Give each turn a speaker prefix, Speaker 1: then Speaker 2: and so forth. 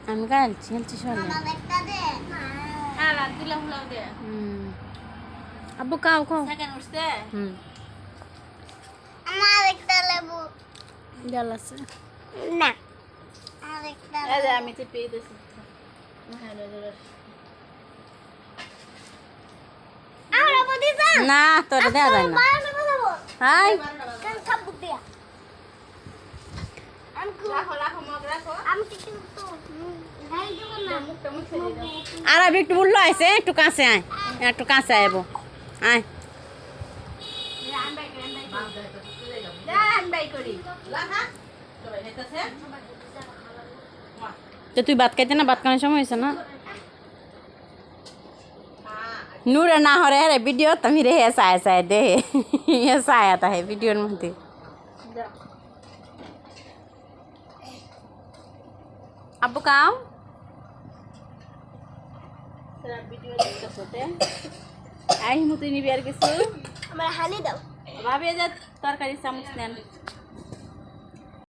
Speaker 1: আমি গাইছি হেলছি সরে আব্বু কাও খাও
Speaker 2: আমার একটা লেবু
Speaker 1: ডাল আছে
Speaker 2: না আরেকটা
Speaker 3: আমি তো পেয়ে দিয়েছি
Speaker 2: আমরা বদি যান
Speaker 1: না তোরা দেওয়া যায় না
Speaker 2: বারো টাকা দেবো
Speaker 1: হাই
Speaker 2: কাল খাবো দিয়া
Speaker 3: রাখো রাখো মগ রাখো
Speaker 2: আমি কিছু তো ভাই দেবো না
Speaker 3: মুখটা মুছে দিয়ে দাও
Speaker 1: আর আমি একটু বললো আছে একটু কাছে আয় একটু কাছে আইব আয়
Speaker 3: দান বাই করি লাখা সবাই হেতাছে
Speaker 1: তো তুই ভাত খাইতে না ভাত খাওয়ার সময় হয়েছে না নূরে না হরে রে ভিডিও তুমি রে সায় সায় দে সায় आता है ভিডিওর মধ্যে আব্বু কাও
Speaker 3: সারা ভিডিও দেখতেছতে আই মুতে নিবি আর কিছু
Speaker 2: আমার হালি দাও
Speaker 3: ভাবি যা তরকারি চামচ নেন